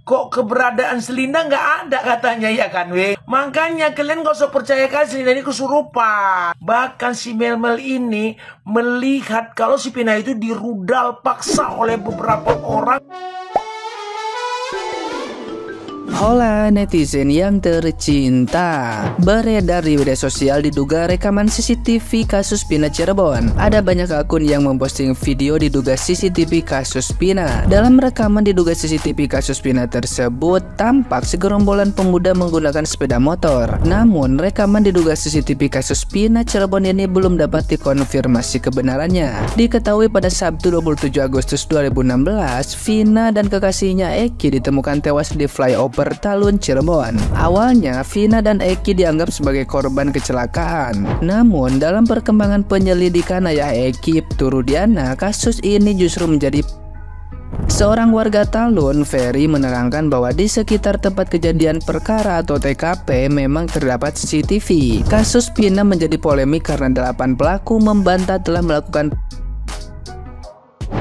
kok keberadaan Selinda nggak ada katanya, ya kan weh. Makanya kalian gak usah percaya kan Selinda ini kesurupan. Bahkan si Mel-Mel ini melihat kalau si Pina itu dirudal paksa oleh beberapa orang. Hola netizen yang tercinta, beredar di media sosial diduga rekaman CCTV kasus Pina Cirebon. Ada banyak akun yang memposting video diduga CCTV kasus Pina. Dalam rekaman diduga CCTV kasus Pina tersebut tampak segerombolan pemuda menggunakan sepeda motor. Namun rekaman diduga CCTV kasus Pina Cirebon ini belum dapat dikonfirmasi kebenarannya. Diketahui pada Sabtu 27 Agustus 2016, Vina dan kekasihnya Eki ditemukan tewas di flyover Talun Cirebon. Awalnya Vina dan Eki dianggap sebagai korban kecelakaan. Namun dalam perkembangan penyelidikan ayah Eki, Turudiana, kasus ini justru menjadi seorang warga Talun, Ferry, menerangkan bahwa di sekitar tempat kejadian perkara atau TKP memang terdapat CCTV. Kasus Pina menjadi polemik karena 8 pelaku membantah telah melakukan,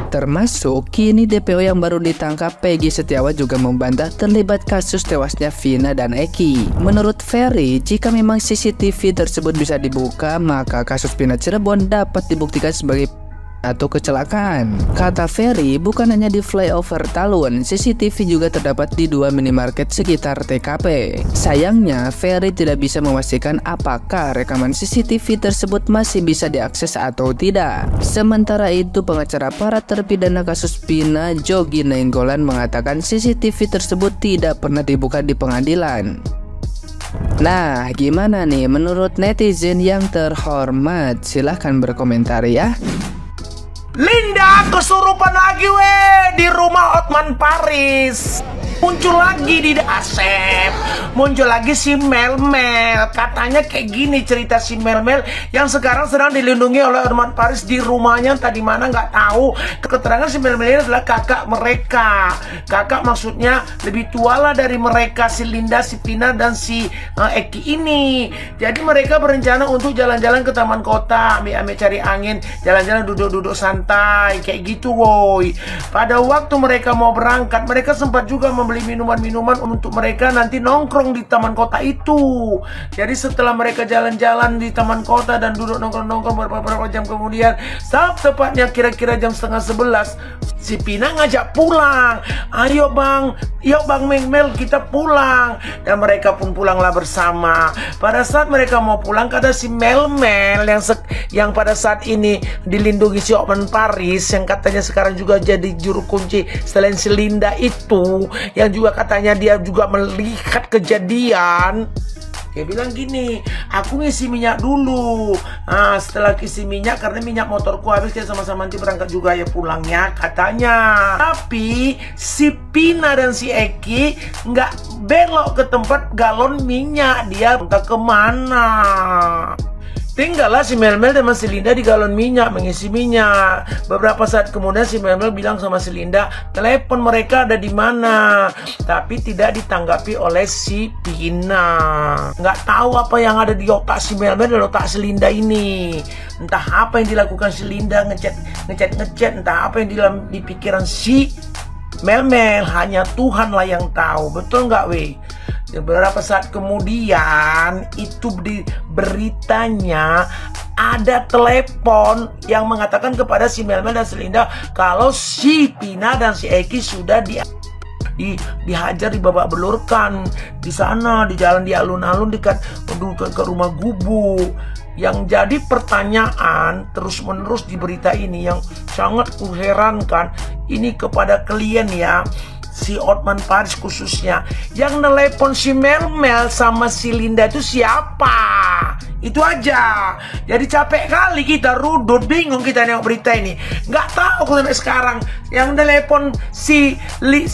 termasuk kini DPO yang baru ditangkap Peggy Setiawan juga membantah terlibat kasus tewasnya Vina dan Eki. Menurut Ferry, jika memang CCTV tersebut bisa dibuka, maka kasus Pina Cirebon dapat dibuktikan sebagai atau kecelakaan. Kata Ferry, bukan hanya di flyover Talun, CCTV juga terdapat di 2 minimarket sekitar TKP. Sayangnya, Ferry tidak bisa memastikan apakah rekaman CCTV tersebut masih bisa diakses atau tidak. Sementara itu, pengacara para terpidana kasus Pina, Jogi Nainggolan, mengatakan CCTV tersebut tidak pernah dibuka di pengadilan. Nah, gimana nih menurut netizen yang terhormat? Silahkan berkomentar ya. Linda kesurupan lagi weh di rumah Hotman Paris. Muncul lagi di Asep, muncul lagi si Mel-Mel. Katanya kayak gini cerita si Mel-Mel yang sekarang sedang dilindungi oleh Hotman Paris di rumahnya, entah di mana nggak tahu. Keterangan si Mel-Mel ini adalah kakak mereka. Kakak maksudnya lebih tua lah dari mereka, si Linda, si Pina, dan si Eki ini. Jadi mereka berencana untuk jalan-jalan ke taman kota, ambil cari angin, jalan-jalan duduk-duduk santai kayak gitu woi. Pada waktu mereka mau berangkat, mereka sempat juga membeli minuman-minuman untuk mereka nanti nongkrong di taman kota itu. Jadi setelah mereka jalan-jalan di taman kota dan duduk nongkrong-nongkrong beberapa jam kemudian, tepatnya kira-kira jam 10:30, si Pina ngajak pulang. Ayo bang, yuk bang Mel, kita pulang. Dan mereka pun pulanglah bersama. Pada saat mereka mau pulang, kata si Mel-Mel yang pada saat ini dilindungi si Hotman Paris, yang katanya sekarang juga jadi juru kunci selain si Linda itu, yang juga katanya dia juga melihat kejadian. Dia bilang gini, aku ngisi minyak dulu. Nah, setelah isi minyak, karena minyak motorku habis, kita sama-sama nanti berangkat juga ya pulangnya katanya. Tapi si Pina dan si Eki nggak belok ke tempat galon minyak. Dia entah kemana. Tinggallah si Mel-Mel dan si Linda di galon minyak mengisi minyak. Beberapa saat kemudian si Mel-Mel bilang sama si Linda, telepon mereka ada di mana. Tapi tidak ditanggapi oleh si Pina. Nggak tahu apa yang ada di otak si Mel-Mel dan otak si Linda ini. Entah apa yang dilakukan si Linda, ngechat, entah apa yang di pikiran si Mel-Mel, hanya Tuhan lah yang tahu. Betul nggak weh? Beberapa saat kemudian itu di beritanya ada telepon yang mengatakan kepada si Mel-Mel dan si Linda kalau si Pina dan si Eki sudah dihajar, dibabak belurkan di sana, di jalan di alun-alun dekat ke rumah gubuk. Yang jadi pertanyaan terus-menerus di berita ini yang sangat kuherankan ini kepada klien ya, si Hotman Paris khususnya, yang nelepon si Mel-Mel sama si Linda itu siapa? Itu aja. Jadi capek kali kita rudut, bingung kita nengok berita ini. Nggak tahu sampai sekarang yang nelepon si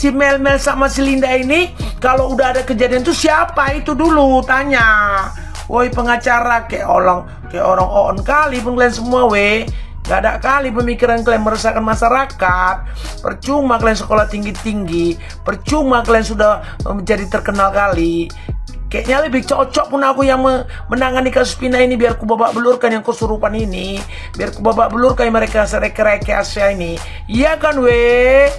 Mel-Mel sama si Linda ini, kalau udah ada kejadian itu siapa itu dulu tanya. Woi pengacara, kayak orang on kali pun kalian semua weh. Gak ada kali pemikiran kalian meresahkan masyarakat. Percuma kalian sekolah tinggi-tinggi, percuma kalian sudah menjadi terkenal kali. Kayaknya lebih cocok pun aku yang menangani kasus Pina ini, biar ku babak belurkan yang kesurupan ini, biar ku babak belurkan mereka sereke-reke Asia ini. Iya kan weh?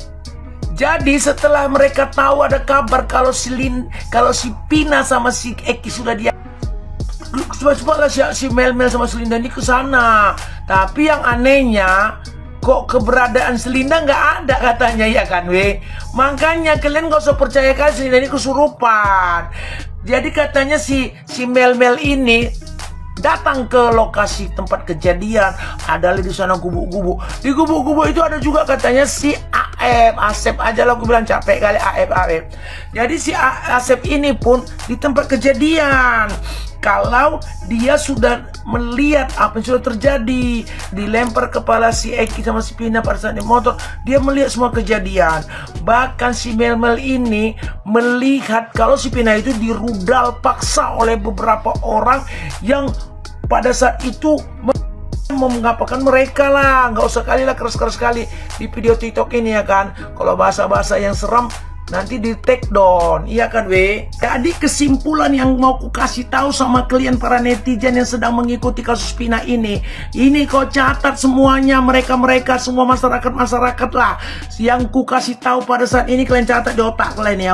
Jadi setelah mereka tahu ada kabar kalau si Pina sama si Eki sudah dia, coba-coba si Mel sama si Linda ini ke sana. Tapi yang anehnya, kok keberadaan si Linda nggak ada katanya, ya kan Makanya kalian gak usah percaya kan si Linda ini kesurupan. Jadi katanya si Mel ini datang ke lokasi tempat kejadian, ada di sana gubuk-gubuk. Di gubuk-gubuk itu ada juga katanya si Asep aja lah, aku bilang capek kali Aep. Jadi si Asep ini pun di tempat kejadian. Kalau dia sudah melihat apa yang sudah terjadi, dilempar kepala si Eki sama si Pina pada saat di motor, dia melihat semua kejadian. Bahkan si Mel ini melihat kalau si Pina itu dirudal paksa oleh beberapa orang yang pada saat itu mengapakan mereka lah. Nggak usah kali lah keras-keras sekali di video TikTok ini, ya kan. Kalau bahasa-bahasa yang seram nanti di take down, iya kan Jadi kesimpulan yang mau ku kasih tahu sama kalian para netizen yang sedang mengikuti kasus Pina ini kau catat semuanya, mereka semua masyarakat lah yang ku kasih tahu pada saat ini, kalian catat di otak kalian ya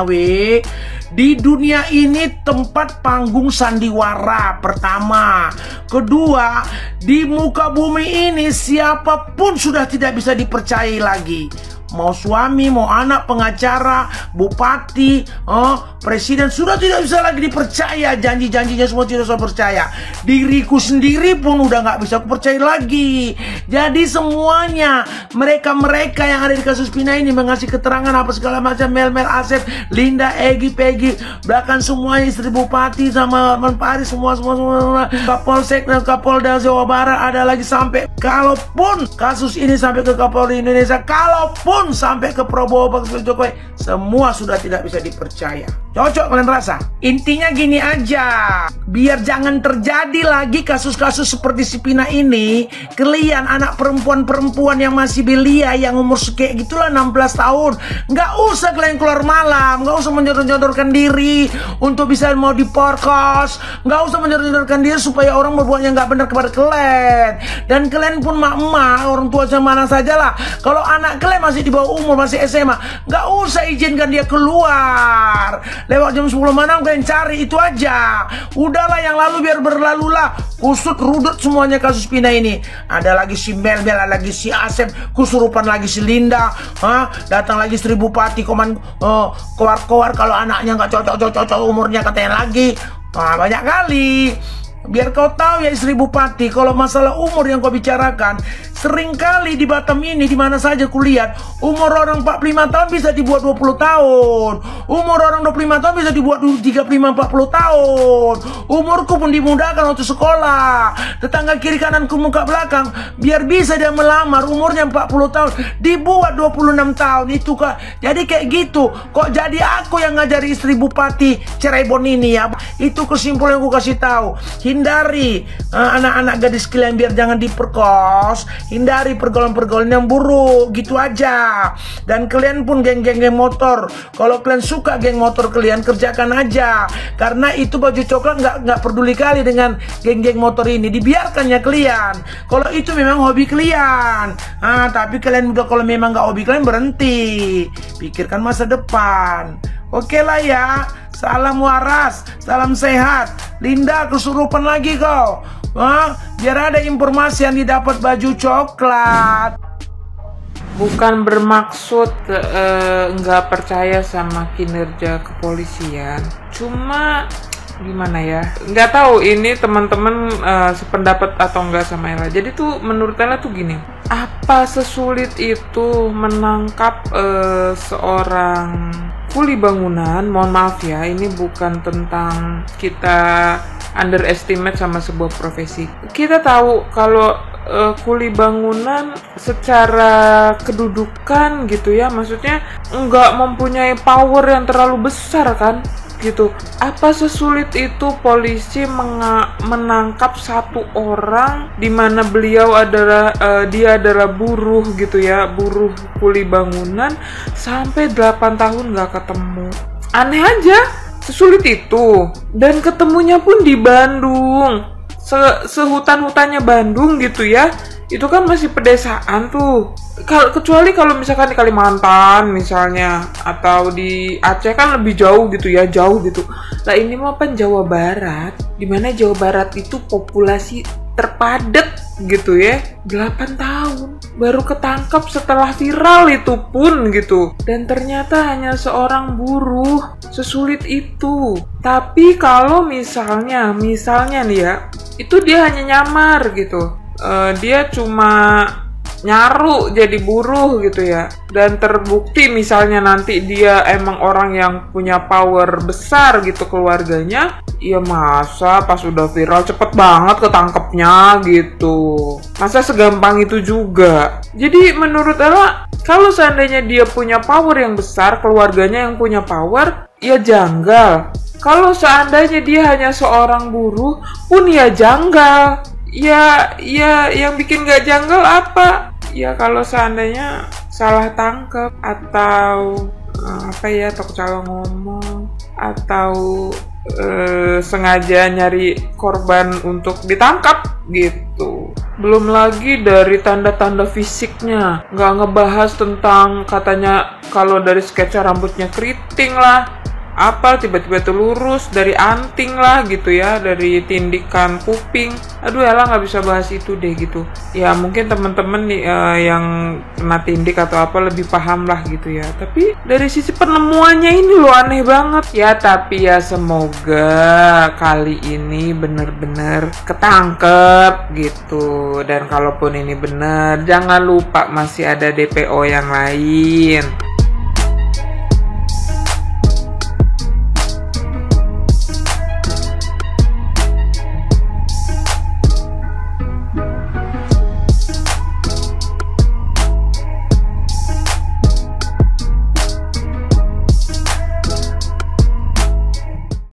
Di dunia ini tempat panggung sandiwara pertama. Kedua, di muka bumi ini siapapun sudah tidak bisa dipercayai lagi. Mau suami, mau anak, pengacara, bupati, presiden, sudah tidak bisa lagi dipercaya. Janji-janjinya semua tidak bisa percaya. Diriku sendiri pun udah nggak bisa aku percaya lagi. Jadi semuanya mereka yang ada di kasus Pina ini mengasih keterangan apa segala macam, Mel, Asep, Linda, Egi, Peggy, bahkan semuanya istri bupati sama Paris, semua Kapolsek dan Kapolda Jawa Barat, ada lagi sampai kalaupun kasus ini sampai ke Kapolri Indonesia, kalaupun sampai ke Prabowo, Pak Jokowi, semua sudah tidak bisa dipercaya. Cocok kalian rasa? Intinya gini aja, biar jangan terjadi lagi kasus-kasus seperti si Pina ini. Kalian anak perempuan yang masih belia, yang umur kayak gitulah 16 tahun, nggak usah kalian keluar malam, nggak usah menyodor-nyodorkan diri untuk bisa mau diporkos, nggak usah menyodor-nyodorkan diri supaya orang berbuat yang nggak benar kepada kalian. Dan kalian pun mak-mak, orang tua mana saja lah, kalau anak kalian masih di bawah umur, masih SMA, nggak usah izinkan dia keluar. Lewat jam 10 malam kalian cari, itu aja. Udahlah, yang lalu biar berlalulah. Usut rudut semuanya kasus Pina ini. Ada lagi si Mel, ada lagi si Asep, kesurupan lagi si Linda, datang lagi istri bupati, keluar kalau anaknya nggak cocok umurnya katanya lagi. Banyak kali. Biar kau tahu ya istri bupati, kalau masalah umur yang kau bicarakan, seringkali di Batam ini, di mana saja kulihat, umur orang 45 tahun bisa dibuat 20 tahun. Umur orang 25 tahun bisa dibuat 35-40 tahun. Umurku pun dimudahkan untuk sekolah. Tetangga kiri kananku muka belakang, biar bisa dia melamar, umurnya 40 tahun, dibuat 26 tahun. Itu kak. Jadi kayak gitu. Kok jadi aku yang ngajari istri bupati Cirebon ini ya? Itu kesimpulan yang aku kasih tahu. Hindari anak-anak gadis kalian biar jangan diperkos. Hindari pergaulan-pergaulan yang buruk, gitu aja. Dan kalian pun geng-geng motor, kalau kalian suka geng motor kalian, kerjakan aja. Karena itu baju coklat nggak peduli kali dengan geng-geng motor ini. Dibiarkan ya kalian. Kalau itu memang hobi kalian. Tapi kalian udah, kalau memang nggak hobi kalian, berhenti. Pikirkan masa depan. Oke lah ya. Salam waras, salam sehat. Linda, kesurupan lagi kau. Biar ada informasi yang didapat baju coklat. Bukan bermaksud nggak percaya sama kinerja kepolisian. Cuma gimana ya? Nggak tahu ini teman-teman sependapat atau enggak sama Ella. Jadi tuh menurut Ella tuh gini. Apa sesulit itu menangkap seorang kuli bangunan? Mohon maaf ya, ini bukan tentang kita underestimate sama sebuah profesi. Kita tahu kalau kuli bangunan secara kedudukan gitu ya, maksudnya nggak mempunyai power yang terlalu besar kan gitu. Apa sesulit itu polisi menangkap satu orang di mana beliau adalah dia adalah buruh gitu ya, buruh kuli bangunan, sampai 8 tahun nggak ketemu. Aneh aja, sesulit itu. Dan ketemunya pun di Bandung, sehutan-hutannya Bandung gitu ya. itu kan masih pedesaan tuh. Kecuali kalau misalkan di Kalimantan misalnya, atau di Aceh kan lebih jauh gitu ya, jauh gitu. Lah ini mah kan Jawa Barat, dimana Jawa Barat itu populasi terpadat gitu ya. 8 tahun baru ketangkap setelah viral itu pun gitu. Dan ternyata hanya seorang buruh, sesulit itu. Tapi kalau misalnya nih ya, itu dia hanya nyamar gitu. Dia cuma nyaru jadi buruh gitu ya, dan terbukti misalnya nanti dia emang orang yang punya power besar gitu keluarganya, ya masa pas udah viral cepet banget ketangkepnya gitu. Masa segampang itu juga. Jadi menurut Ella, kalau seandainya dia punya power yang besar, keluarganya yang punya power, ya janggal. Kalau seandainya dia hanya seorang buruh pun ya janggal. Ya yang bikin gak janggal apa? Ya kalau seandainya salah tangkap, atau takut salah ngomong, atau sengaja nyari korban untuk ditangkap gitu. Belum lagi dari tanda-tanda fisiknya, nggak ngebahas tentang katanya kalau dari sketsa rambutnya keriting lah, apa tiba-tiba tuh lurus dari anting lah gitu ya, dari tindikan kuping. Aduh Ella nggak bisa bahas itu deh gitu ya. Mungkin temen-temen nih yang kena tindik atau apa lebih paham lah gitu ya. Tapi dari sisi penemuannya ini loh aneh banget ya. Tapi ya semoga kali ini bener-bener ketangkep gitu. Dan kalaupun ini bener, jangan lupa masih ada DPO yang lain.